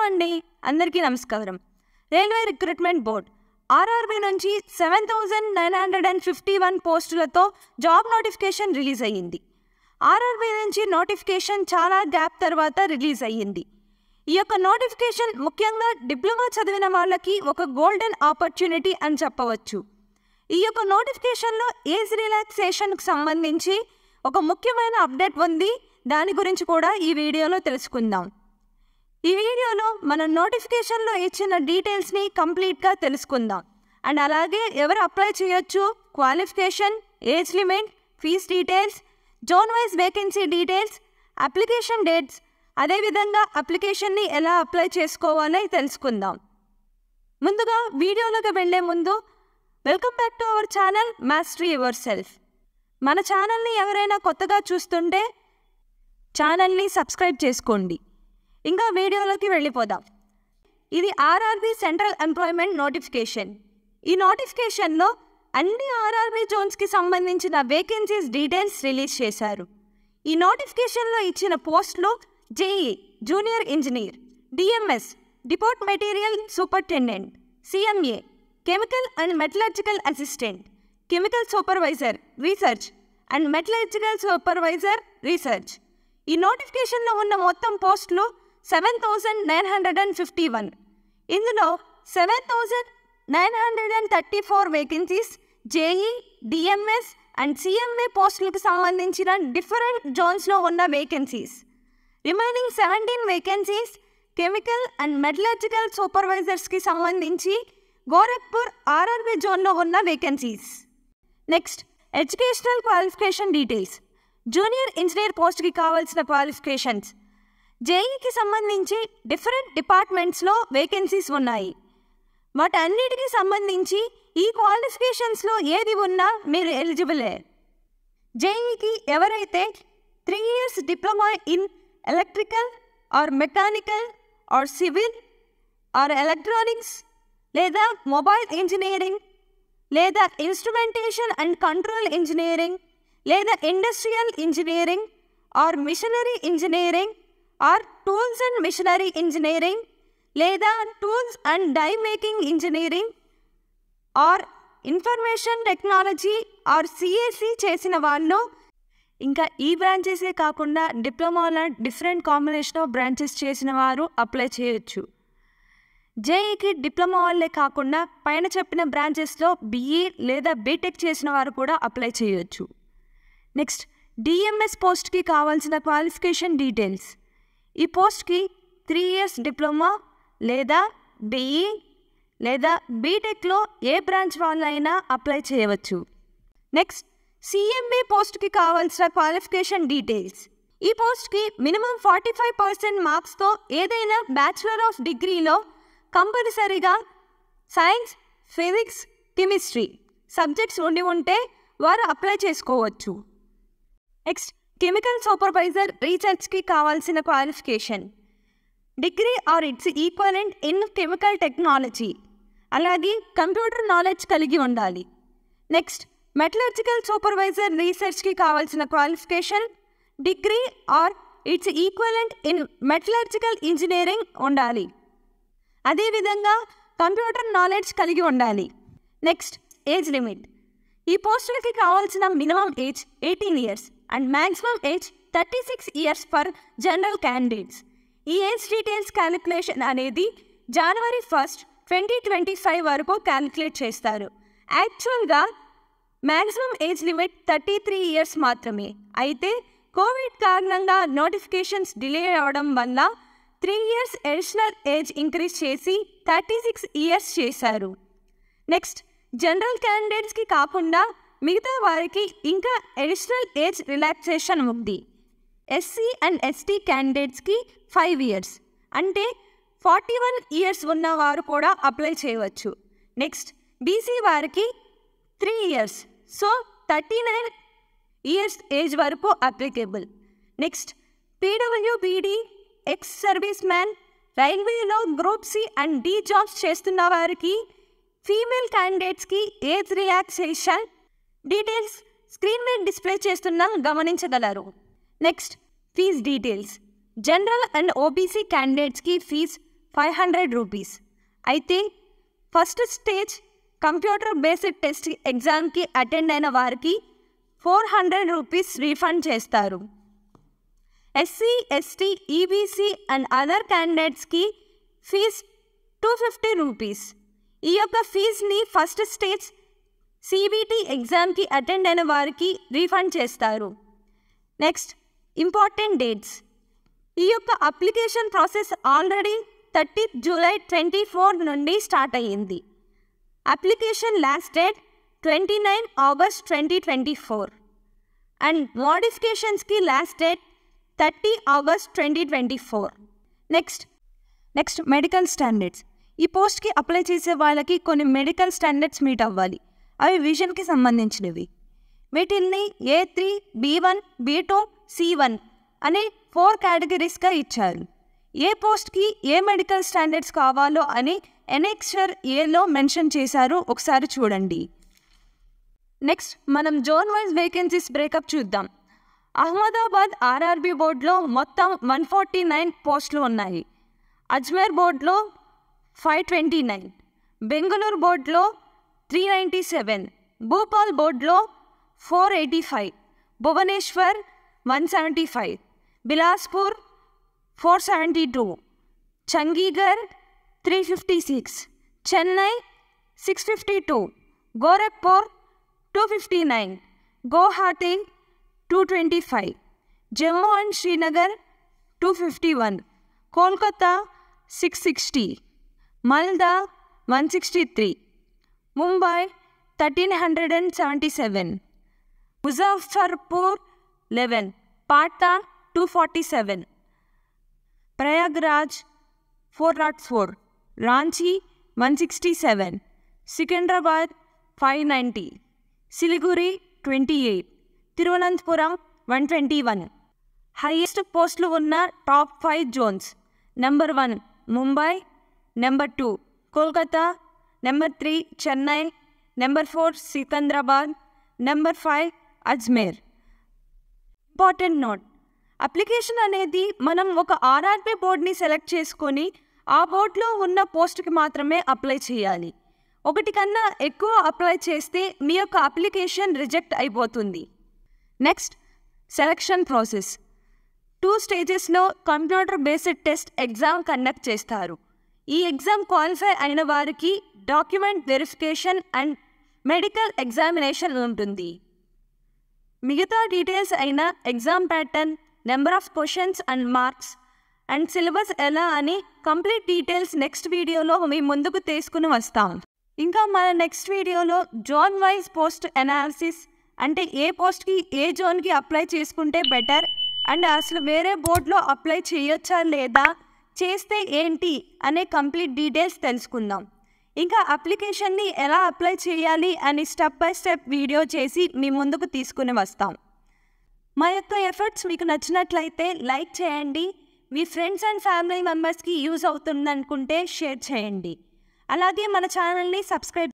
అండి, అందరికీ నమస్కారం. రైల్వే రిక్రూట్మెంట్ బోర్డ్ ఆర్ఆర్బీ నుంచి 7,951 పోస్టులతో జాబ్ నోటిఫికేషన్ రిలీజ్ అయ్యింది. ఆర్ఆర్బీ నుంచి నోటిఫికేషన్ చాలా గ్యాప్ తర్వాత రిలీజ్ అయ్యింది. ఈ యొక్క నోటిఫికేషన్ ముఖ్యంగా డిప్లొమా చదివిన వాళ్ళకి ఒక గోల్డెన్ ఆపర్చునిటీ అని చెప్పవచ్చు. ఈ యొక్క నోటిఫికేషన్లో ఏజ్ రిలాక్సేషన్కి సంబంధించి ఒక ముఖ్యమైన అప్డేట్ ఉంది. దాని గురించి కూడా ఈ వీడియోలో తెలుసుకుందాం. ఈ వీడియోలో మనం నోటిఫికేషన్లో ఇచ్చిన డీటెయిల్స్ని కంప్లీట్గా తెలుసుకుందాం. అండ్ అలాగే ఎవరు అప్లై చేయొచ్చు, qualification, age limit, fee details, zone wise vacancy details, application dates, అదేవిధంగా అప్లికేషన్ని ఎలా అప్లై చేసుకోవాలో తెలుసుకుందాం. ముందుగా వీడియోలోకి వెళ్ళే ముందు welcome back to our channel mastery your self. మన ఛానల్ని ఎవరైనా కొత్తగా చూస్తుంటే ఛానల్ని సబ్స్క్రైబ్ చేసుకోండి. ఇంకా వీడియోలోకి వెళ్ళిపోదాం. ఇది ఆర్ఆర్బీ సెంట్రల్ ఎంప్లాయ్మెంట్ నోటిఫికేషన్. ఈ నోటిఫికేషన్లో అన్ని ఆర్ఆర్బీ జోన్స్కి సంబంధించిన వేకెన్సీస్ డీటెయిల్స్ రిలీజ్ చేశారు. ఈ నోటిఫికేషన్లో ఇచ్చిన పోస్టులు JE junior engineer, DMS depot material superintendent, CMA chemical and metallurgical assistant, chemical supervisor research and metallurgical supervisor research. ఈ నోటిఫికేషన్లో ఉన్న మొత్తం పోస్టులు 7,951. ఇందులో 7,934 vacancies JE, DMS and CMA పోస్టులకు సంబంధించిన డిఫరెంట్ జోన్స్లో ఉన్న vacancies. Remaining 17 vacancies chemical and metallurgical సూపర్వైజర్స్కి సంబంధించి గోరఖ్పూర్ ఆర్ఆర్బీ జోన్లో ఉన్న vacancies. Next, educational qualification details. Junior engineer పోస్ట్కి కావాల్సిన క్వాలిఫికేషన్స్. జేఈకి సంబంధించి డిఫరెంట్ డిపార్ట్మెంట్స్లో వేకెన్సీస్ ఉన్నాయి. వాటన్నిటికీ సంబంధించి ఈ క్వాలిఫికేషన్స్లో ఏది ఉన్నా మీరు ఎలిజిబులే. జేఈకి ఎవరైతే 3 years diploma in electrical or mechanical or civil or electronics లేదా మొబైల్ ఇంజనీరింగ్ లేదా ఇన్స్ట్రుమెంటేషన్ అండ్ కంట్రోల్ ఇంజనీరింగ్ లేదా industrial engineering or machinery engineering or tools and machinery engineering లేదా tools and die making engineering or information technology or CSC చేసిన వాళ్ళు, ఇంకా ఈ బ్రాంచెసే కాకుండా డిప్లొమాలో డిఫరెంట్ కాంబినేషన్ ఆఫ్ బ్రాంచెస్ చేసిన వారు అప్లై చేయొచ్చు. జేఈకి డిప్లొమా వాళ్ళే కాకుండా పైన చెప్పిన బ్రాంచెస్లో బీఈ లేదా బీటెక్ చేసిన వారు కూడా అప్లై చేయొచ్చు. నెక్స్ట్, డిఎంఎస్ పోస్ట్కి కావాల్సిన క్వాలిఫికేషన్ డీటెయిల్స్. ఈ పోస్ట్కి 3 years డిప్లొమా లేదా బీఈ లేదా బీటెక్లో ఏ బ్రాంచ్ వాళ్ళైనా అప్లై చేయవచ్చు. నెక్స్ట్, సిఎంఏ పోస్ట్కి కావాల్సిన క్వాలిఫికేషన్ డీటెయిల్స్. ఈ పోస్ట్కి మినిమం 45% మార్క్స్తో ఏదైనా బ్యాచులర్ ఆఫ్ డిగ్రీలో కంపల్సరీగా సైన్స్, ఫిజిక్స్, కెమిస్ట్రీ సబ్జెక్ట్స్ ఉంటే వారు అప్లై చేసుకోవచ్చు. నెక్స్ట్, కెమికల్ సూపర్వైజర్ రీసెర్చ్కి కావాల్సిన qualification. Degree or it's equivalent in chemical technology, అలాగే కంప్యూటర్ నాలెడ్జ్ కలిగి ఉండాలి. నెక్స్ట్, మెటలర్జికల్ సూపర్వైజర్ రీసెర్చ్కి కావాల్సిన qualification degree or it's equivalent in metallurgical engineering ఉండాలి. అదేవిధంగా కంప్యూటర్ నాలెడ్జ్ కలిగి ఉండాలి. Next, age limit. ఈ పోస్టులకి కావాల్సిన minimum age 18 years and maximum age 36 years for general candidates. ఈ ఏజ్ డీటెయిల్స్ క్యాలిక్యులేషన్ అనేది January 1st, 2025 వరకు క్యాలిక్యులేట్ చేస్తారు. యాక్చువల్గా మ్యాక్సిమం ఏజ్ లిమిట్ 33 years మాత్రమే. అయితే కోవిడ్ కారణంగా నోటిఫికేషన్స్ డిలే అవడం వల్ల 3 years అడిషనల్ ఏజ్ ఇంక్రీజ్ చేసి 36 years చేశారు. నెక్స్ట్, జనరల్ క్యాండిడేట్స్కి కాకుండా మిగతా వారికి ఇంకా అడిషనల్ ఏజ్ రిలాక్సేషన్ ఉంది. ఎస్సీ అండ్ ఎస్టీ క్యాండిడేట్స్కి 5 years అంటే 41 years ఉన్నవారు కూడా అప్లై చేయవచ్చు. నెక్స్ట్, బీసీ వారికి 3 years, సో 39 years ఏజ్ వరకు applicable. Next, PWBD, ex service man, రైల్వేలో group C and D jobs చేస్తున్న వారికి, ఫీమేల్ క్యాండిడేట్స్కి ఏజ్ రిలాక్సేషన్ డీటెయిల్స్ స్క్రీన్ మీద డిస్ప్లే చేస్తున్నాం, గమనించగలరు. Next, fees details. General and OBC క్యాండిడేట్స్కి ఫీజ్ 500 రూపీస్. అయితే first stage computer based test ఎగ్జామ్కి అటెండ్ అయిన వారికి 400 రూపీస్ రీఫండ్ చేస్తారు. SC, ST, EBC and other క్యాండిడేట్స్కి ఫీజ్ 250 రూపీస్. ఈ యొక్క ఫీజుని ఫస్ట్ స్టేజ్ సిబిటి ఎగ్జామ్కి అటెండ్ అయిన వారికి రీఫండ్ చేస్తారు. Next important dates. ఈ యొక్క అప్లికేషన్ ప్రాసెస్ ఆల్రెడీ 30 జూలై 2024 నుండి స్టార్ట్ అయ్యింది. Application last date 29 August 2024 and మోడిఫికేషన్స్కి last date 30 August 2024. Next medical standards. ఈ పోస్ట్కి అప్లై చేసే వాళ్ళకి కొన్ని మెడికల్ స్టాండర్డ్స్ మీట్ అవ్వాలి. అవి విజన్కి సంబంధించినవి. వీటిల్ని A3, B1, B2, C1 అనే 4 కేటగిరీస్గా ఇచ్చారు. ఏ పోస్ట్కి ఏ మెడికల్ స్టాండర్డ్స్ కావాలో అని ఎనెక్సర్ ఏలో మెన్షన్ చేశారు, ఒకసారి చూడండి. నెక్స్ట్ మనం జోన్ వైజ్ వేకెన్సీస్ బ్రేకప్ చూద్దాం. అహ్మదాబాద్ ఆర్ఆర్బీ బోర్డులో మొత్తం 149 పోస్టులు ఉన్నాయి. అజ్మేర్ బోర్డులో 529, బెంగళూరు బోర్డులో 397, భోపాల్ బోర్డులో 485, భువనేశ్వర్ 175, బిలాస్పూర్ 472, చండీగఢ్ 356, చెన్నై 652, గోరఖ్పూర్ 259, గువాహటి 225, జమ్మూ అండ్ శ్రీనగర్ 251, కోల్కతా 660, మల్దా 163, ముంబై 1377, ముజఫర్పూర్ 11, పాట్నా 247, ప్రయాగ్రాజ్ 404, రాంచీ 167, సికింద్రాబాద్ 590, సిలిగురి 28, తిరువనంతపురం 121. హైయెస్ట్ పోస్టులు ఉన్న top 5 zones. Number 1 Mumbai, number 2 Kolkata, number 3 Chennai, number 4 Secunderabad, number 5 Ajmer. Important note, application అనేది మనం ఒక ఆర్ఆర్బీ బోర్డ్ని సెలెక్ట్ చేసుకొని ఆ బోర్డులో ఉన్న పోస్ట్కి మాత్రమే అప్లై చేయాలి. ఒకటి కన్నా ఎక్కువ అప్లై చేస్తే మీ యొక్క అప్లికేషన్ రిజెక్ట్ అయిపోతుంది. Next selection process. 2 స్టేజెస్లో computer based test exam conduct చేస్తారు. ఈ ఎగ్జామ్ క్వాలిఫై అయిన వారికి document verification and medical examination ఉంటుంది. మిగతా డీటెయిల్స్ అయిన exam pattern, number of questions and marks and syllabus ఎలా అని కంప్లీట్ డీటెయిల్స్ నెక్స్ట్ వీడియోలో మీ ముందుకు తీసుకుని వస్తాం. ఇంకా మన నెక్స్ట్ వీడియోలో జోన్ వైజ్ పోస్ట్ అనాలిసిస్, అంటే ఏ పోస్ట్కి ఏ జోన్కి అప్లై చేసుకుంటే బెటర్ అండ్ అసలు వేరే బోర్డులో అప్లై చేయొచ్చా లేదా, చేస్తే ఏంటి అనే కంప్లీట్ డీటెయిల్స్ తెలుసుకుందాం. ఇంకా అప్లికేషన్ని ఎలా అప్లై చేయాలి అని స్టెప్ బై స్టెప్ వీడియో చేసి మీ ముందుకు తీసుకుని వస్తాం. మా యొక్క ఎఫర్ట్స్ మీకు నచ్చినట్లయితే లైక్ చేయండి. మీ ఫ్రెండ్స్ అండ్ ఫ్యామిలీ మెంబర్స్కి యూజ్ అవుతుందనుకుంటే షేర్ చేయండి. అలాగే మన ఛానల్ని సబ్స్క్రైబ్